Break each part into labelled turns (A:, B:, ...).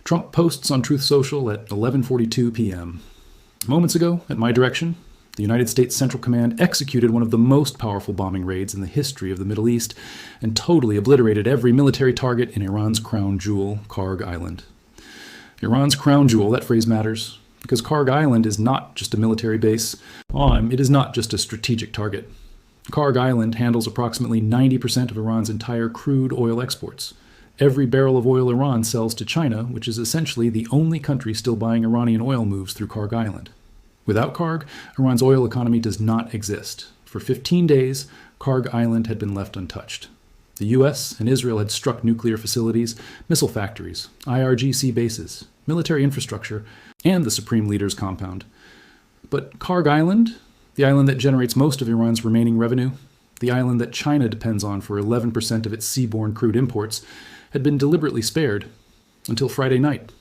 A: Trump posts on Truth Social at 11:42 p.m. Moments ago, at my direction, the United States Central Command executed one of the most powerful bombing raids in the history of the Middle East and totally obliterated every military target in Iran's crown jewel, Kharg Island. Iran's crown jewel, that phrase matters, because Kharg Island is not just a military base. It is not just a strategic target. Kharg Island handles approximately 90% of Iran's entire crude oil exports. Every barrel of oil Iran sells to China, which is essentially the only country still buying Iranian oil, moves through Kharg Island. Without Kharg, Iran's oil economy does not exist. For 15 days, Kharg Island had been left untouched. The US and Israel had struck nuclear facilities, missile factories, IRGC bases, military infrastructure, and the Supreme Leader's compound. But Kharg Island, the island that generates most of Iran's remaining revenue, the island that China depends on for 11% of its seaborne crude imports, had been deliberately spared until Friday night.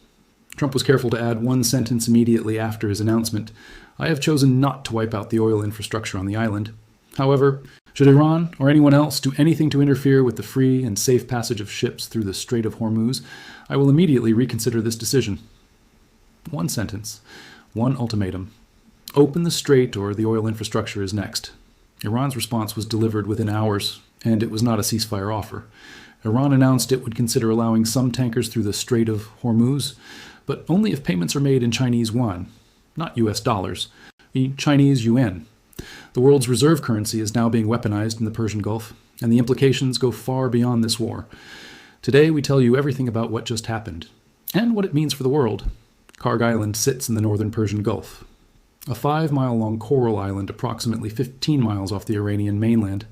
A: Trump was careful to add one sentence immediately after his announcement: "I have chosen not to wipe out the oil infrastructure on the island. However, should Iran or anyone else do anything to interfere with the free and safe passage of ships through the Strait of Hormuz, I will immediately reconsider this decision." One sentence, one ultimatum. Open the strait or the oil infrastructure is next. Iran's response was delivered within hours, and it was not a ceasefire offer. Iran announced it would consider allowing some tankers through the Strait of Hormuz, but only if payments are made in Chinese yuan, not US dollars, the Chinese yuan. The world's reserve currency is now being weaponized in the Persian Gulf, and the implications go far beyond this war. Today we tell you everything about what just happened, and what it means for the world. Kharg Island sits in the northern Persian Gulf, a 5-mile-long coral island approximately 15 miles off the Iranian mainland.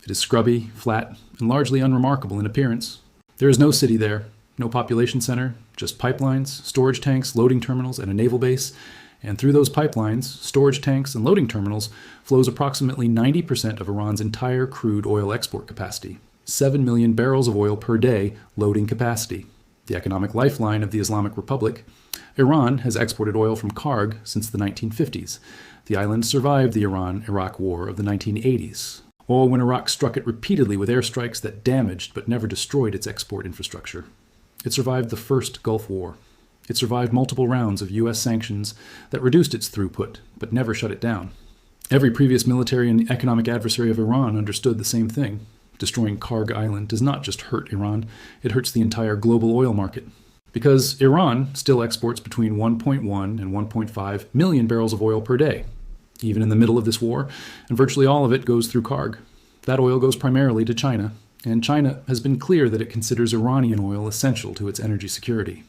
A: It is scrubby, flat, and largely unremarkable in appearance. There is no city there, no population center, just pipelines, storage tanks, loading terminals, and a naval base. And through those pipelines, storage tanks, and loading terminals flows approximately 90% of Iran's entire crude oil export capacity. 7 million barrels of oil per day loading capacity. The economic lifeline of the Islamic Republic. Iran has exported oil from Kharg since the 1950s. The island survived the Iran-Iraq War of the 1980s, or when Iraq struck it repeatedly with airstrikes that damaged but never destroyed its export infrastructure. It survived the first Gulf War. It survived multiple rounds of US sanctions that reduced its throughput, but never shut it down. Every previous military and economic adversary of Iran understood the same thing. Destroying Kharg Island does not just hurt Iran, it hurts the entire global oil market. Because Iran still exports between 1.1 and 1.5 million barrels of oil per day, even in the middle of this war, and virtually all of it goes through Kharg. That oil goes primarily to China, and China has been clear that it considers Iranian oil essential to its energy security.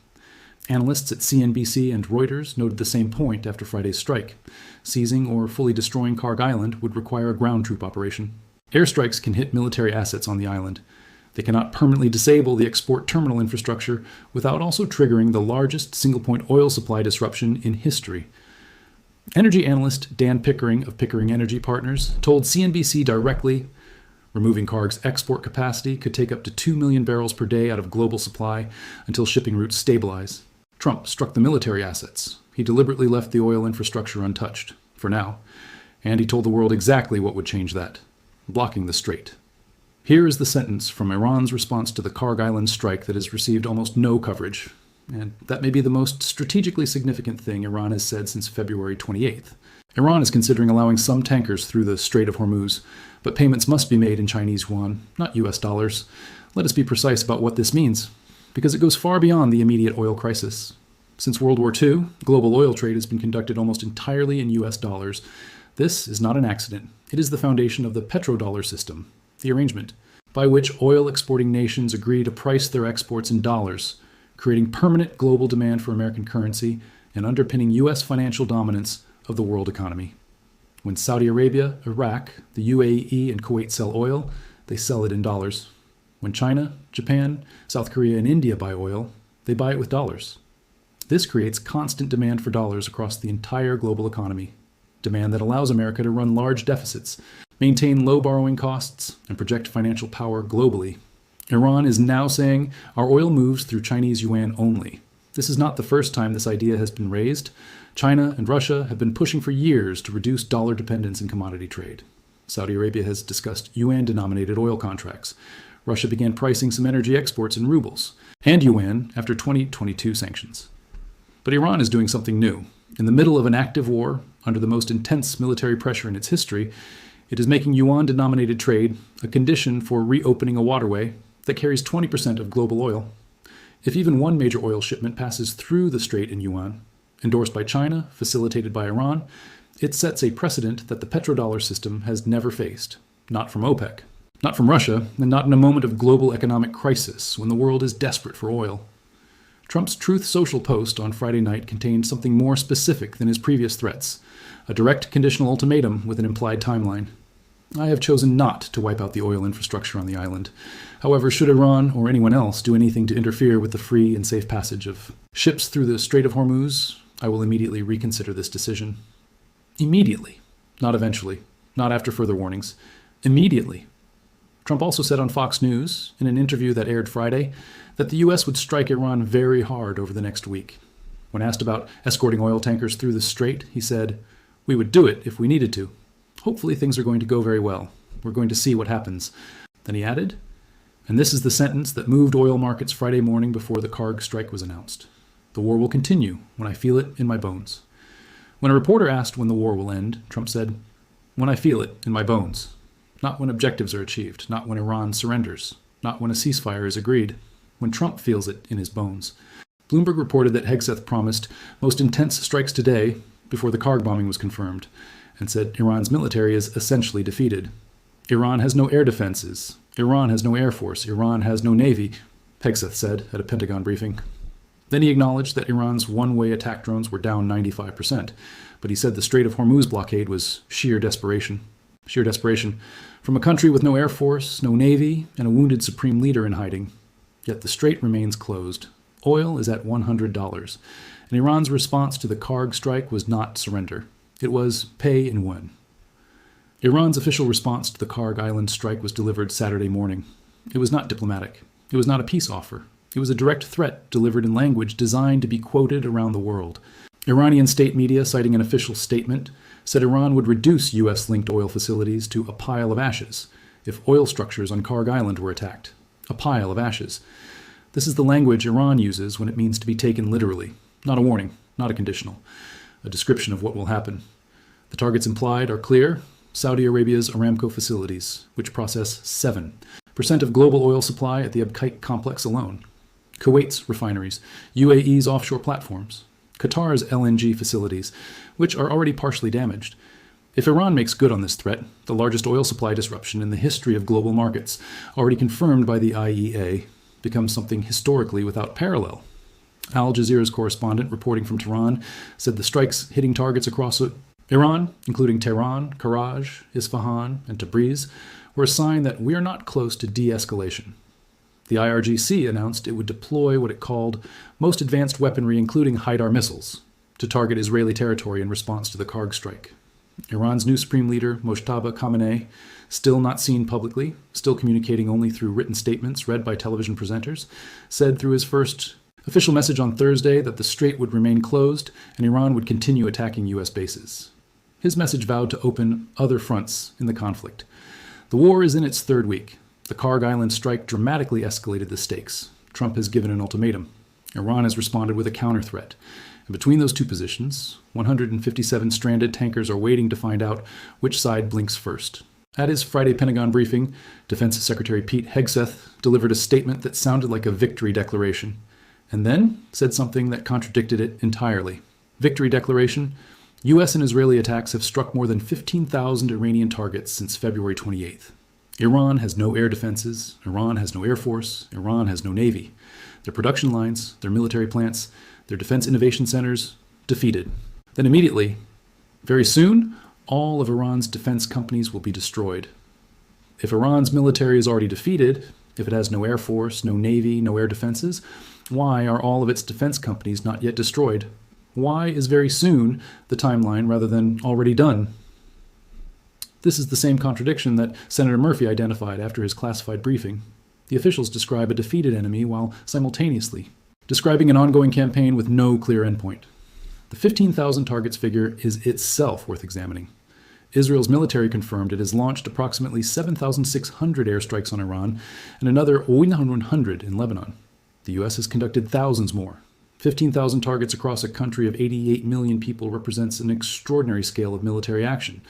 A: Analysts at CNBC and Reuters noted the same point after Friday's strike. Seizing or fully destroying Kharg Island would require a ground troop operation. Airstrikes can hit military assets on the island. They cannot permanently disable the export terminal infrastructure without also triggering the largest single-point oil supply disruption in history. Energy analyst Dan Pickering of Pickering Energy Partners told CNBC directly, removing Kharg's export capacity could take up to 2 million barrels per day out of global supply until shipping routes stabilize. Trump struck the military assets. He deliberately left the oil infrastructure untouched, for now, and he told the world exactly what would change that: blocking the strait. Here is the sentence from Iran's response to the Kharg Island strike that has received almost no coverage, and that may be the most strategically significant thing Iran has said since February 28th. Iran is considering allowing some tankers through the Strait of Hormuz, but payments must be made in Chinese yuan, not US dollars. Let us be precise about what this means, because it goes far beyond the immediate oil crisis. Since World War II, global oil trade has been conducted almost entirely in US dollars. This is not an accident. It is the foundation of the petrodollar system, the arrangement by which oil-exporting nations agree to price their exports in dollars, creating permanent global demand for American currency and underpinning US financial dominance of the world economy. When Saudi Arabia, Iraq, the UAE, and Kuwait sell oil, they sell it in dollars. When China, Japan, South Korea, and India buy oil, they buy it with dollars. This creates constant demand for dollars across the entire global economy, demand that allows America to run large deficits, maintain low borrowing costs, and project financial power globally. Iran is now saying our oil moves through Chinese yuan only. This is not the first time this idea has been raised. China and Russia have been pushing for years to reduce dollar dependence in commodity trade. Saudi Arabia has discussed yuan-denominated oil contracts. Russia began pricing some energy exports in rubles and yuan after 2022 sanctions. But Iran is doing something new. In the middle of an active war, under the most intense military pressure in its history, it is making yuan-denominated trade a condition for reopening a waterway that carries 20% of global oil. If even one major oil shipment passes through the Strait in yuan, endorsed by China, facilitated by Iran, it sets a precedent that the petrodollar system has never faced. Not from OPEC, not from Russia, and not in a moment of global economic crisis when the world is desperate for oil. Trump's Truth Social post on Friday night contained something more specific than his previous threats, a direct conditional ultimatum with an implied timeline. I have chosen not to wipe out the oil infrastructure on the island. However, should Iran or anyone else do anything to interfere with the free and safe passage of ships through the Strait of Hormuz, I will immediately reconsider this decision. Immediately. Not eventually. Not after further warnings. Immediately. Trump also said on Fox News, in an interview that aired Friday, that the U.S. would strike Iran very hard over the next week. When asked about escorting oil tankers through the Strait, he said, "We would do it if we needed to. Hopefully things are going to go very well. We're going to see what happens." Then he added, and this is the sentence that moved oil markets Friday morning before the Kharg strike was announced: "The war will continue when I feel it in my bones." When a reporter asked when the war will end, Trump said, "When I feel it in my bones." Not when objectives are achieved, not when Iran surrenders, not when a ceasefire is agreed, when Trump feels it in his bones. Bloomberg reported that Hegseth promised most intense strikes today before the Kharg bombing was confirmed, and said Iran's military is essentially defeated. Iran has no air defenses. Iran has no air force. Iran has no navy, Hegseth said at a Pentagon briefing. Then he acknowledged that Iran's one-way attack drones were down 95%, but he said the Strait of Hormuz blockade was sheer desperation. Sheer desperation from a country with no air force, no navy, and a wounded supreme leader in hiding. Yet the strait remains closed. Oil is at $100, and Iran's response to the Kharg strike was not surrender. It was pay in yuan. Iran's official response to the Kharg Island strike was delivered Saturday morning. It was not diplomatic. It was not a peace offer. It was a direct threat delivered in language designed to be quoted around the world. Iranian state media, citing an official statement, said Iran would reduce U.S.-linked oil facilities to a pile of ashes if oil structures on Kharg Island were attacked. A pile of ashes. This is the language Iran uses when it means to be taken literally. Not a warning, not a conditional. A description of what will happen. The targets implied are clear: Saudi Arabia's Aramco facilities, which process 7% of global oil supply at the Abqaiq complex alone. Kuwait's refineries, UAE's offshore platforms, Qatar's LNG facilities, which are already partially damaged. If Iran makes good on this threat, the largest oil supply disruption in the history of global markets, already confirmed by the IEA, becomes something historically without parallel. Al Jazeera's correspondent reporting from Tehran said the strikes hitting targets across Iran, including Tehran, Karaj, Isfahan, and Tabriz, were a sign that we are not close to de-escalation. The IRGC announced it would deploy what it called most advanced weaponry, including HIMARS missiles, to target Israeli territory in response to the Kharg strike. Iran's new supreme leader, Mojtaba Khamenei, still not seen publicly, still communicating only through written statements read by television presenters, said through his first official message on Thursday that the strait would remain closed and Iran would continue attacking U.S. bases. His message vowed to open other fronts in the conflict. The war is in its third week. The Kharg Island strike dramatically escalated the stakes. Trump has given an ultimatum. Iran has responded with a counter-threat. And between those two positions, 157 stranded tankers are waiting to find out which side blinks first. At his Friday Pentagon briefing, Defense Secretary Pete Hegseth delivered a statement that sounded like a victory declaration, and then said something that contradicted it entirely. Victory declaration: U.S. and Israeli attacks have struck more than 15,000 Iranian targets since February 28th. Iran has no air defenses, Iran has no air force, Iran has no navy. Their production lines, their military plants, their defense innovation centers, defeated. Then immediately, very soon, all of Iran's defense companies will be destroyed. If Iran's military is already defeated, if it has no air force, no navy, no air defenses, why are all of its defense companies not yet destroyed? Why is very soon the timeline rather than already done? This is the same contradiction that Senator Murphy identified after his classified briefing. The officials describe a defeated enemy while simultaneously describing an ongoing campaign with no clear endpoint. The 15,000 targets figure is itself worth examining. Israel's military confirmed it has launched approximately 7,600 airstrikes on Iran and another 100 in Lebanon. The U.S. has conducted thousands more. 15,000 targets across a country of 88 million people represents an extraordinary scale of military action,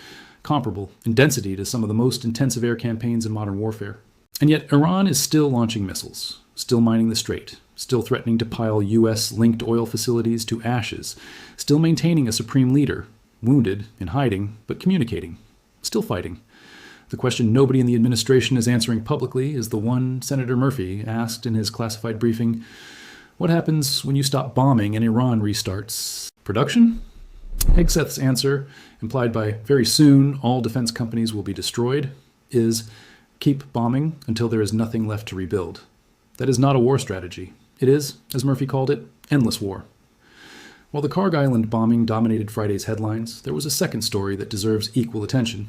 A: comparable in density to some of the most intensive air campaigns in modern warfare. And yet Iran is still launching missiles, still mining the Strait, still threatening to pile U.S.-linked oil facilities to ashes, still maintaining a supreme leader, wounded, in hiding, but communicating, still fighting. The question nobody in the administration is answering publicly is the one Senator Murphy asked in his classified briefing: what happens when you stop bombing and Iran restarts? Production? Hegseth's answer, implied by very soon all defense companies will be destroyed, is keep bombing until there is nothing left to rebuild. That is not a war strategy. It is, as Murphy called it, endless war. While the Kharg Island bombing dominated Friday's headlines, there was a second story that deserves equal attention,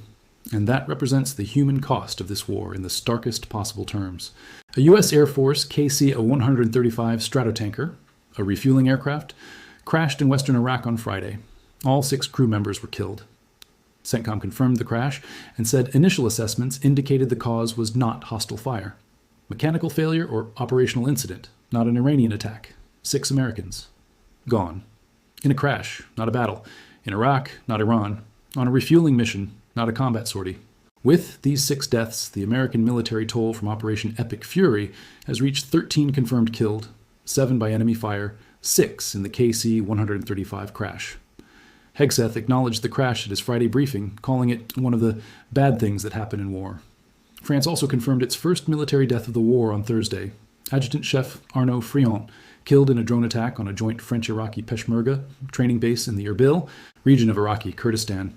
A: and that represents the human cost of this war in the starkest possible terms. A U.S. Air Force KC-135 Stratotanker, a refueling aircraft, crashed in western Iraq on Friday. All 6 crew members were killed. CENTCOM confirmed the crash and said initial assessments indicated the cause was not hostile fire. Mechanical failure or operational incident, not an Iranian attack. 6 Americans. Gone. In a crash, not a battle. In Iraq, not Iran. On a refueling mission, not a combat sortie. With these 6 deaths, the American military toll from Operation Epic Fury has reached 13 confirmed killed, 7 by enemy fire, 6 in the KC-135 crash. Hegseth acknowledged the crash at his Friday briefing, calling it one of the bad things that happen in war. France also confirmed its first military death of the war on Thursday. Adjutant Chef Arnaud Friant, killed in a drone attack on a joint French-Iraqi Peshmerga training base in the Erbil region of Iraqi Kurdistan.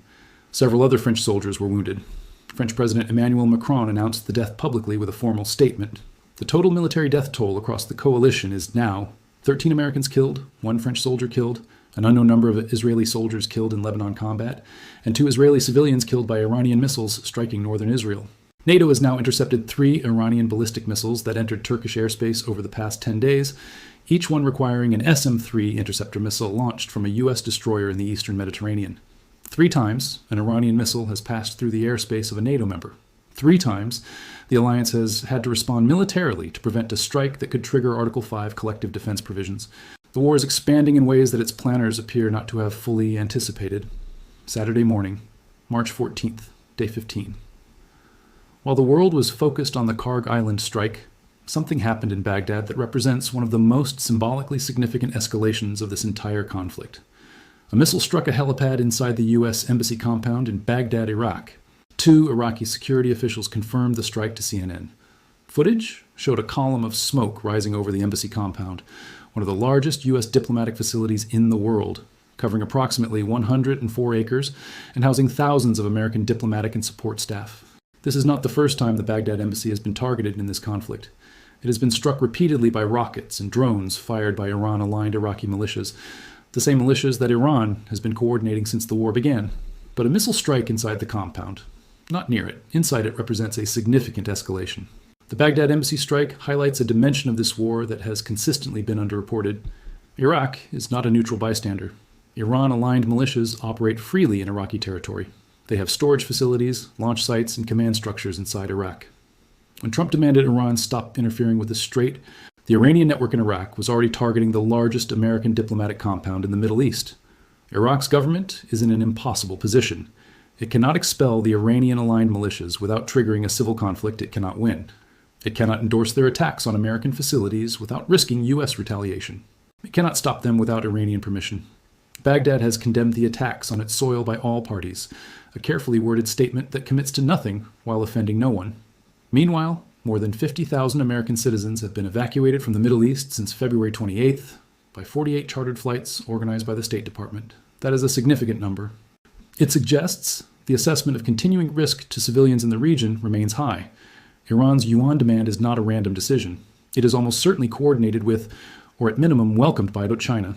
A: Several other French soldiers were wounded. French President Emmanuel Macron announced the death publicly with a formal statement. The total military death toll across the coalition is now 13 Americans killed, 1 French soldier killed, an unknown number of Israeli soldiers killed in Lebanon combat, and 2 Israeli civilians killed by Iranian missiles striking northern Israel. NATO has now intercepted 3 Iranian ballistic missiles that entered Turkish airspace over the past 10 days, each one requiring an SM-3 interceptor missile launched from a U.S. destroyer in the eastern Mediterranean. 3 times, an Iranian missile has passed through the airspace of a NATO member. 3 times, the alliance has had to respond militarily to prevent a strike that could trigger Article 5 collective defense provisions. The war is expanding in ways that its planners appear not to have fully anticipated. Saturday morning, March 14th, day 15. While the world was focused on the Kharg Island strike, something happened in Baghdad that represents one of the most symbolically significant escalations of this entire conflict. A missile struck a helipad inside the U.S. Embassy compound in Baghdad, Iraq. 2 Iraqi security officials confirmed the strike to CNN. Footage showed a column of smoke rising over the embassy compound, one of the largest U.S. diplomatic facilities in the world, covering approximately 104 acres and housing thousands of American diplomatic and support staff. This is not the first time the Baghdad embassy has been targeted in this conflict. It has been struck repeatedly by rockets and drones fired by Iran-aligned Iraqi militias, the same militias that Iran has been coordinating since the war began. But a missile strike inside the compound, not near it, inside it, represents a significant escalation. The Baghdad embassy strike highlights a dimension of this war that has consistently been underreported. Iraq is not a neutral bystander. Iran-aligned militias operate freely in Iraqi territory. They have storage facilities, launch sites, and command structures inside Iraq. When Trump demanded Iran stop interfering with the Strait, the Iranian network in Iraq was already targeting the largest American diplomatic compound in the Middle East. Iraq's government is in an impossible position. It cannot expel the Iranian-aligned militias without triggering a civil conflict it cannot win. It cannot endorse their attacks on American facilities without risking U.S. retaliation. It cannot stop them without Iranian permission. Baghdad has condemned the attacks on its soil by all parties, a carefully worded statement that commits to nothing while offending no one. Meanwhile, more than 50,000 American citizens have been evacuated from the Middle East since February 28th by 48 chartered flights organized by the State Department. That is a significant number. It suggests the assessment of continuing risk to civilians in the region remains high. Iran's Yuan demand is not a random decision. It is almost certainly coordinated with, or at minimum welcomed by, China.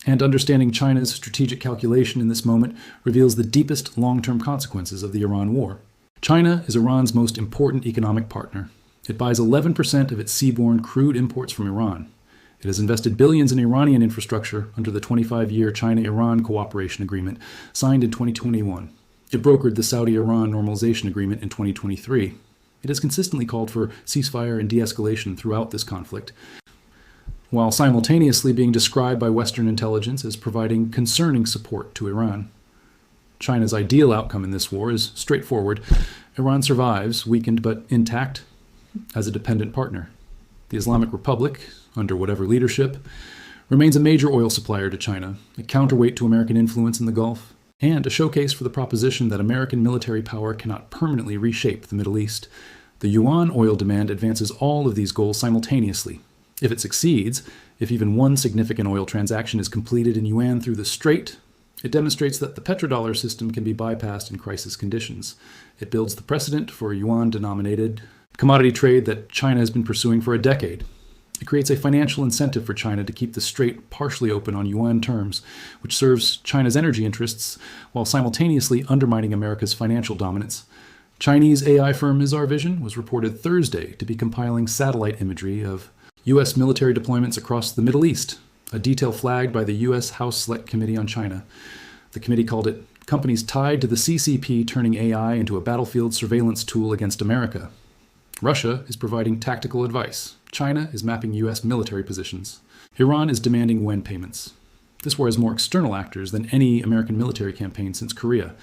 A: And understanding China's strategic calculation in this moment reveals the deepest long-term consequences of the Iran war. China is Iran's most important economic partner. It buys 11% of its seaborne crude imports from Iran. It has invested billions in Iranian infrastructure under the 25-year China-Iran Cooperation Agreement signed in 2021. It brokered the Saudi-Iran normalization agreement in 2023. It has consistently called for ceasefire and de-escalation throughout this conflict, while simultaneously being described by Western intelligence as providing concerning support to Iran. China's ideal outcome in this war is straightforward. Iran survives, weakened but intact, as a dependent partner. The Islamic Republic, under whatever leadership, remains a major oil supplier to China, a counterweight to American influence in the Gulf, and a showcase for the proposition that American military power cannot permanently reshape the Middle East. The Yuan oil demand advances all of these goals simultaneously. If it succeeds, if even one significant oil transaction is completed in Yuan through the Strait, it demonstrates that the petrodollar system can be bypassed in crisis conditions. It builds the precedent for yuan-denominated commodity trade that China has been pursuing for a decade. It creates a financial incentive for China to keep the Strait partially open on yuan terms, which serves China's energy interests while simultaneously undermining America's financial dominance. Chinese AI firm Mizar Vision was reported Thursday to be compiling satellite imagery of U.S. military deployments across the Middle East, a detail flagged by the U.S. House Select Committee on China. The committee called it companies tied to the CCP turning AI into a battlefield surveillance tool against America. Russia is providing tactical advice. China is mapping U.S. military positions. Iran is demanding yuan payments. This war has more external actors than any American military campaign since Korea.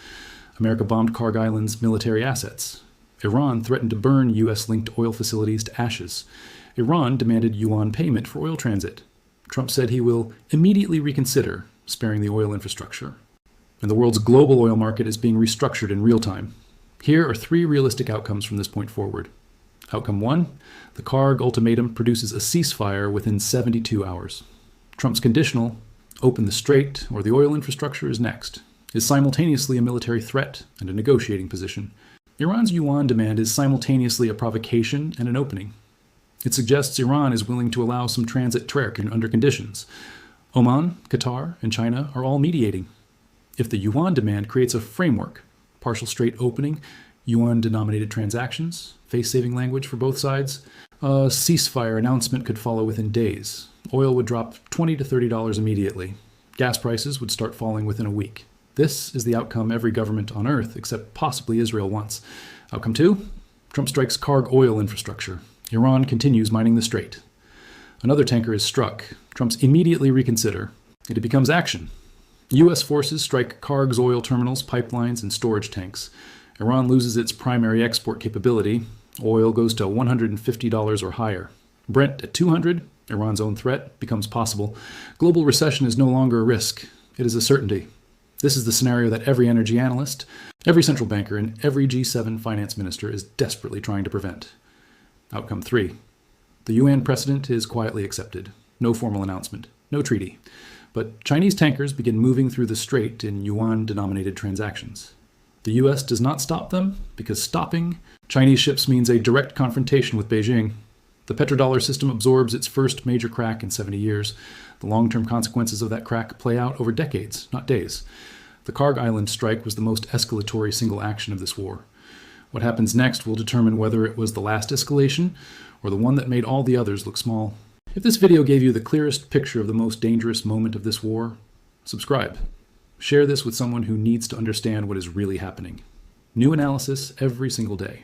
A: America bombed Kharg Island's military assets. Iran threatened to burn U.S.-linked oil facilities to ashes. Iran demanded yuan payment for oil transit. Trump said he will immediately reconsider sparing the oil infrastructure. And the world's global oil market is being restructured in real time. Here are 3 realistic outcomes from this point forward. Outcome 1, the Kharg ultimatum produces a ceasefire within 72 hours. Trump's conditional, open the Strait or the oil infrastructure is next, is simultaneously a military threat and a negotiating position. Iran's yuan demand is simultaneously a provocation and an opening. It suggests Iran is willing to allow some transit trek under conditions. Oman, Qatar, and China are all mediating. If the yuan demand creates a framework, partial Strait opening, yuan-denominated transactions, face-saving language for both sides, a ceasefire announcement could follow within days. Oil would drop $20 to $30 immediately. Gas prices would start falling within a week. This is the outcome every government on Earth, except possibly Israel, wants. Outcome 2, Trump strikes Kharg oil infrastructure. Iran continues mining the Strait. Another tanker is struck. Trump's immediately reconsider. It becomes action. U.S. forces strike Kharg's oil terminals, pipelines, and storage tanks. Iran loses its primary export capability. Oil goes to $150 or higher. Brent at $200, Iran's own threat, becomes possible. Global recession is no longer a risk. It is a certainty. This is the scenario that every energy analyst, every central banker, and every G7 finance minister is desperately trying to prevent. Outcome 3. The Yuan precedent is quietly accepted. No formal announcement. No treaty. But Chinese tankers begin moving through the Strait in yuan-denominated transactions. The U.S. does not stop them because stopping Chinese ships means a direct confrontation with Beijing. The petrodollar system absorbs its first major crack in 70 years. The long-term consequences of that crack play out over decades, not days. The Kharg Island strike was the most escalatory single action of this war. What happens next will determine whether it was the last escalation or the one that made all the others look small. If this video gave you the clearest picture of the most dangerous moment of this war, subscribe. Share this with someone who needs to understand what is really happening. New analysis every single day.